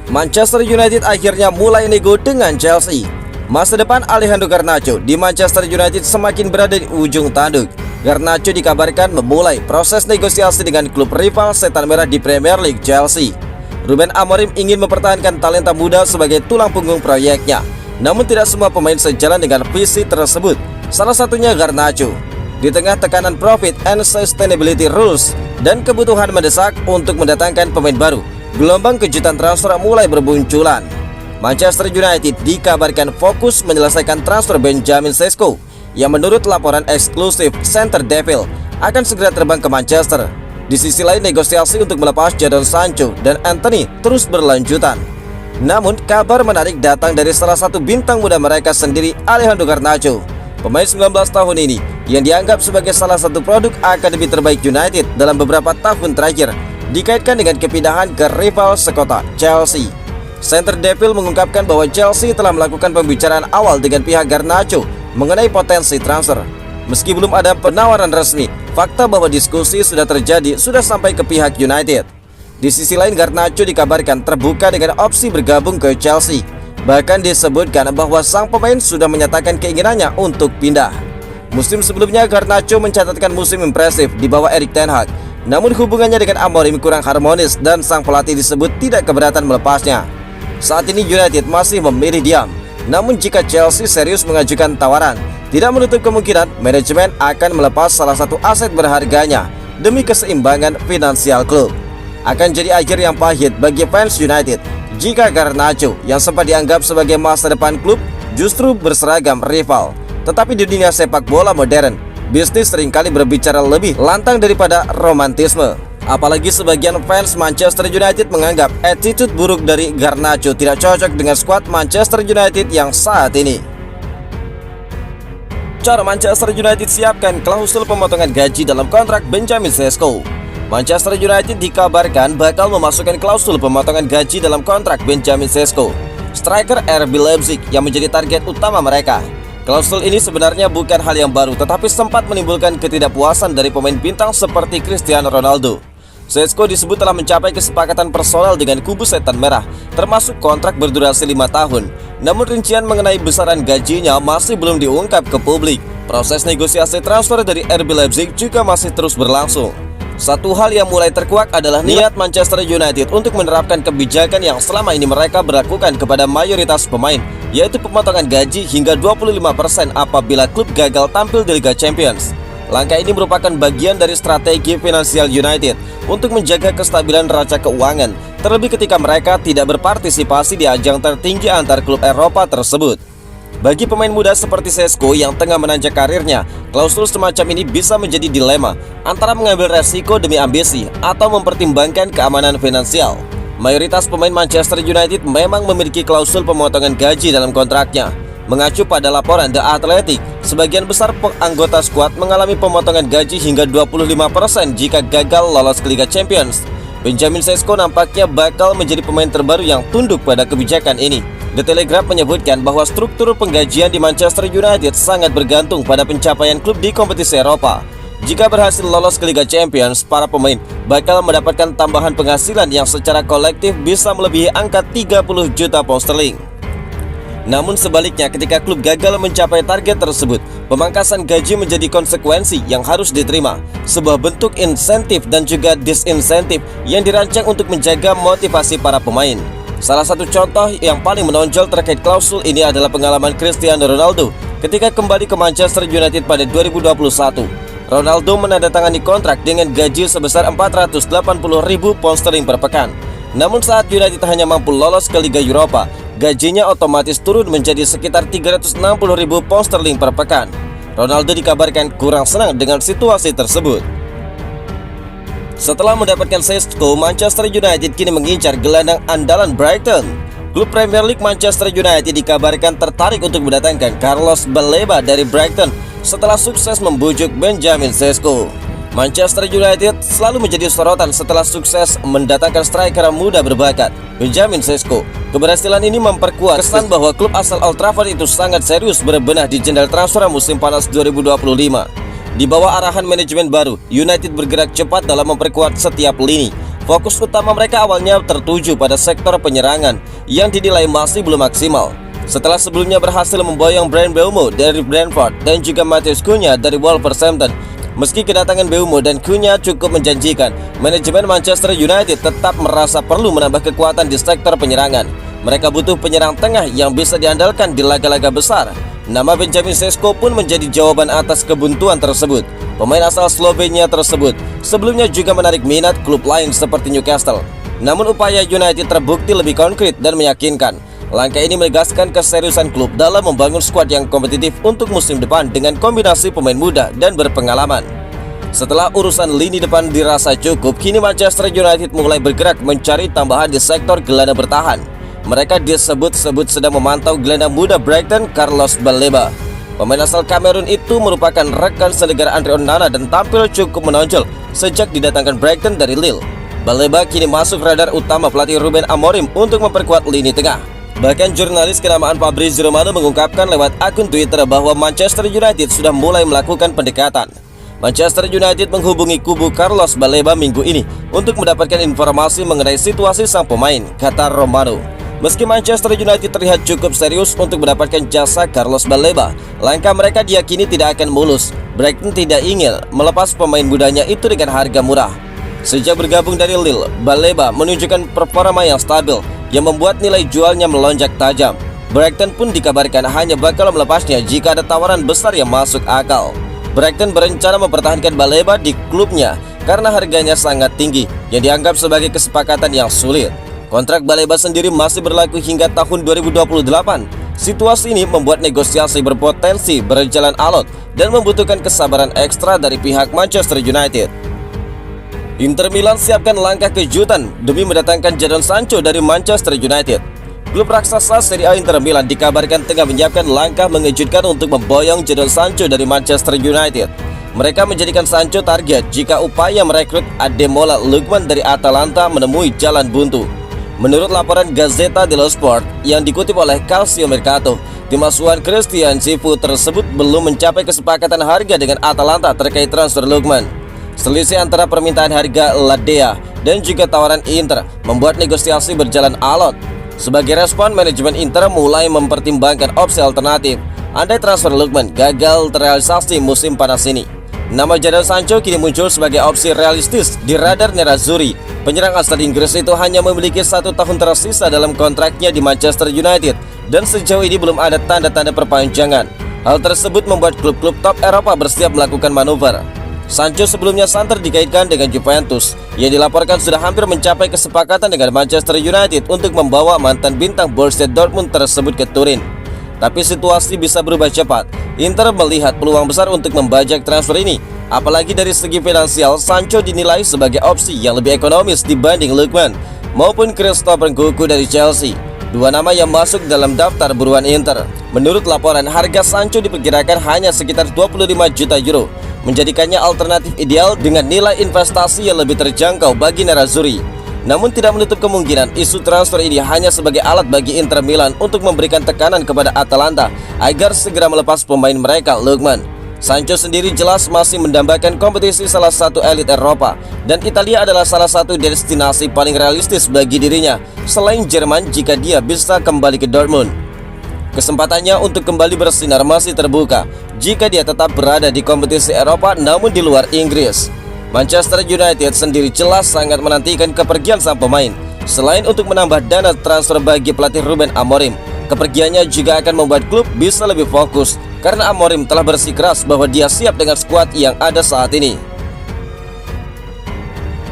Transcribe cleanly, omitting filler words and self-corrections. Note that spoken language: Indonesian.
Manchester United akhirnya mulai nego dengan Chelsea. Masa depan Alejandro Garnacho di Manchester United semakin berada di ujung tanduk. Garnacho dikabarkan memulai proses negosiasi dengan klub rival setan merah di Premier League, Chelsea. Ruben Amorim ingin mempertahankan talenta muda sebagai tulang punggung proyeknya. Namun tidak semua pemain sejalan dengan visi tersebut. Salah satunya Garnacho. Di tengah tekanan profit and sustainability rules dan kebutuhan mendesak untuk mendatangkan pemain baru, gelombang kejutan transfer mulai bermunculan. Manchester United dikabarkan fokus menyelesaikan transfer Benjamin Sesko yang menurut laporan eksklusif Center Devil akan segera terbang ke Manchester. Di sisi lain, negosiasi untuk melepas Jadon Sancho dan Anthony terus berlanjutan. Namun kabar menarik datang dari salah satu bintang muda mereka sendiri, Alejandro Garnacho. Pemain 19 tahun ini yang dianggap sebagai salah satu produk akademi terbaik United dalam beberapa tahun terakhir dikaitkan dengan kepindahan ke rival sekota, Chelsea. Center Devil mengungkapkan bahwa Chelsea telah melakukan pembicaraan awal dengan pihak Garnacho mengenai potensi transfer. Meski belum ada penawaran resmi, fakta bahwa diskusi sudah terjadi sudah sampai ke pihak United. Di sisi lain, Garnacho dikabarkan terbuka dengan opsi bergabung ke Chelsea. Bahkan disebutkan bahwa sang pemain sudah menyatakan keinginannya untuk pindah. Musim sebelumnya Garnacho mencatatkan musim impresif di bawah Erik ten Hag. Namun hubungannya dengan Amorim kurang harmonis dan sang pelatih disebut tidak keberatan melepasnya. Saat ini United masih memilih diam. Namun jika Chelsea serius mengajukan tawaran, tidak menutup kemungkinan manajemen akan melepas salah satu aset berharganya demi keseimbangan finansial klub. Akan jadi akhir yang pahit bagi fans United jika Garnacho yang sempat dianggap sebagai masa depan klub justru berseragam rival. Tetapi di dunia sepak bola modern, bisnis seringkali berbicara lebih lantang daripada romantisme. Apalagi sebagian fans Manchester United menganggap attitude buruk dari Garnacho tidak cocok dengan skuad Manchester United yang saat ini. Cara Manchester United siapkan klausul pemotongan gaji dalam kontrak Benjamin Sesko. Manchester United dikabarkan bakal memasukkan klausul pemotongan gaji dalam kontrak Benjamin Sesko, striker RB Leipzig yang menjadi target utama mereka. Klausul ini sebenarnya bukan hal yang baru, tetapi sempat menimbulkan ketidakpuasan dari pemain bintang seperti Cristiano Ronaldo. Sesko disebut telah mencapai kesepakatan personal dengan kubu setan merah, termasuk kontrak berdurasi 5 tahun. Namun rincian mengenai besaran gajinya masih belum diungkap ke publik. Proses negosiasi transfer dari RB Leipzig juga masih terus berlangsung. Satu hal yang mulai terkuak adalah niat Manchester United untuk menerapkan kebijakan yang selama ini mereka berlakukan kepada mayoritas pemain, yaitu pemotongan gaji hingga 25% apabila klub gagal tampil di Liga Champions. Langkah ini merupakan bagian dari strategi finansial United untuk menjaga kestabilan neraca keuangan, terlebih ketika mereka tidak berpartisipasi di ajang tertinggi antar klub Eropa tersebut. Bagi pemain muda seperti Sesko yang tengah menanjak karirnya, klausul semacam ini bisa menjadi dilema antara mengambil resiko demi ambisi atau mempertimbangkan keamanan finansial. Mayoritas pemain Manchester United memang memiliki klausul pemotongan gaji dalam kontraknya. Mengacu pada laporan The Athletic, sebagian besar anggota skuad mengalami pemotongan gaji hingga 25% jika gagal lolos ke Liga Champions. Benjamin Sesko nampaknya bakal menjadi pemain terbaru yang tunduk pada kebijakan ini. The Telegraph menyebutkan bahwa struktur penggajian di Manchester United sangat bergantung pada pencapaian klub di kompetisi Eropa. Jika berhasil lolos ke Liga Champions, para pemain bakal mendapatkan tambahan penghasilan yang secara kolektif bisa melebihi angka 30 juta pound sterling. Namun sebaliknya, ketika klub gagal mencapai target tersebut, pemangkasan gaji menjadi konsekuensi yang harus diterima, sebuah bentuk insentif dan juga disinsentif yang dirancang untuk menjaga motivasi para pemain. Salah satu contoh yang paling menonjol terkait klausul ini adalah pengalaman Cristiano Ronaldo ketika kembali ke Manchester United pada 2021. Ronaldo menandatangani kontrak dengan gaji sebesar 480.000 pound sterling per pekan. Namun saat United hanya mampu lolos ke Liga Eropa, gajinya otomatis turun menjadi sekitar 360.000 pound sterling per pekan. Ronaldo dikabarkan kurang senang dengan situasi tersebut. Setelah mendapatkan Sesko, Manchester United kini mengincar gelandang andalan Brighton. Klub Premier League Manchester United dikabarkan tertarik untuk mendatangkan Carlos Baleba dari Brighton setelah sukses membujuk Benjamin Sesko. Manchester United selalu menjadi sorotan setelah sukses mendatangkan striker muda berbakat, Benjamin Sesko. Keberhasilan ini memperkuat kesan bahwa klub asal Old Trafford itu sangat serius berbenah di jendela transfer musim panas 2025. Di bawah arahan manajemen baru, United bergerak cepat dalam memperkuat setiap lini. Fokus utama mereka awalnya tertuju pada sektor penyerangan yang dinilai masih belum maksimal. Setelah sebelumnya berhasil memboyong Bryan Mbeumo dari Brentford dan juga Matheus Cunha dari Wolverhampton, meski kedatangan Mbeumo dan Cunha cukup menjanjikan, manajemen Manchester United tetap merasa perlu menambah kekuatan di sektor penyerangan. Mereka butuh penyerang tengah yang bisa diandalkan di laga-laga besar. Nama Benjamin Sesko pun menjadi jawaban atas kebuntuan tersebut. Pemain asal Slovenia tersebut sebelumnya juga menarik minat klub lain seperti Newcastle. Namun upaya United terbukti lebih konkret dan meyakinkan. Langkah ini menegaskan keseriusan klub dalam membangun skuad yang kompetitif untuk musim depan dengan kombinasi pemain muda dan berpengalaman. Setelah urusan lini depan dirasa cukup, kini Manchester United mulai bergerak mencari tambahan di sektor gelandang bertahan. Mereka disebut-sebut sedang memantau gelandang muda Brighton, Carlos Baleba. Pemain asal Kamerun itu merupakan rekan senegara Andre Onana dan tampil cukup menonjol sejak didatangkan Brighton dari Lille. Baleba kini masuk radar utama pelatih Ruben Amorim untuk memperkuat lini tengah. Bahkan jurnalis kenamaan Fabrizio Romano mengungkapkan lewat akun Twitter bahwa Manchester United sudah mulai melakukan pendekatan. Manchester United menghubungi kubu Carlos Baleba minggu ini untuk mendapatkan informasi mengenai situasi sang pemain, kata Romano. Meski Manchester United terlihat cukup serius untuk mendapatkan jasa Carlos Baleba, langkah mereka diyakini tidak akan mulus. Brighton tidak ingin melepas pemain mudanya itu dengan harga murah. Sejak bergabung dari Lille, Baleba menunjukkan performa yang stabil yang membuat nilai jualnya melonjak tajam. Brighton pun dikabarkan hanya bakal melepasnya jika ada tawaran besar yang masuk akal. Brighton berencana mempertahankan Baleba di klubnya karena harganya sangat tinggi yang dianggap sebagai kesepakatan yang sulit. Kontrak Baleba sendiri masih berlaku hingga tahun 2028. Situasi ini membuat negosiasi berpotensi berjalan alot dan membutuhkan kesabaran ekstra dari pihak Manchester United. Inter Milan siapkan langkah kejutan demi mendatangkan Jadon Sancho dari Manchester United. Klub raksasa Serie A Inter Milan dikabarkan tengah menyiapkan langkah mengejutkan untuk memboyong Jadon Sancho dari Manchester United. Mereka menjadikan Sancho target jika upaya merekrut Ademola Lookman dari Atalanta menemui jalan buntu. Menurut laporan Gazzetta dello Sport yang dikutip oleh Calcio Mercato, tim asuhan Christian Cifu tersebut belum mencapai kesepakatan harga dengan Atalanta terkait transfer Lookman. Selisih antara permintaan harga Ladea dan juga tawaran Inter membuat negosiasi berjalan alot. Sebagai respon, manajemen Inter mulai mempertimbangkan opsi alternatif andai transfer Lookman gagal terrealisasi musim panas ini. Nama Jadon Sancho kini muncul sebagai opsi realistis di radar Nerazzurri. Penyerang asal Inggris itu hanya memiliki 1 tahun tersisa dalam kontraknya di Manchester United dan sejauh ini belum ada tanda-tanda perpanjangan. Hal tersebut membuat klub-klub top Eropa bersiap melakukan manuver. Sancho sebelumnya santer dikaitkan dengan Juventus yang dilaporkan sudah hampir mencapai kesepakatan dengan Manchester United untuk membawa mantan bintang Borussia Dortmund tersebut ke Turin. Tapi situasi bisa berubah cepat. Inter melihat peluang besar untuk membajak transfer ini. Apalagi dari segi finansial, Sancho dinilai sebagai opsi yang lebih ekonomis dibanding Lookman maupun Christopher Nkunku dari Chelsea. Dua nama yang masuk dalam daftar buruan Inter. Menurut laporan, harga Sancho diperkirakan hanya sekitar 25 juta euro, menjadikannya alternatif ideal dengan nilai investasi yang lebih terjangkau bagi Nerazzurri. Namun tidak menutup kemungkinan isu transfer ini hanya sebagai alat bagi Inter Milan untuk memberikan tekanan kepada Atalanta agar segera melepas pemain mereka, Lookman. Sancho sendiri jelas masih mendambakan kompetisi salah satu elit Eropa, dan Italia adalah salah satu destinasi paling realistis bagi dirinya selain Jerman jika dia bisa kembali ke Dortmund. Kesempatannya untuk kembali bersinar masih terbuka jika dia tetap berada di kompetisi Eropa namun di luar Inggris. Manchester United sendiri jelas sangat menantikan kepergian sang pemain. Selain untuk menambah dana transfer bagi pelatih Ruben Amorim, kepergiannya juga akan membuat klub bisa lebih fokus karena Amorim telah bersikeras bahwa dia siap dengan skuad yang ada saat ini.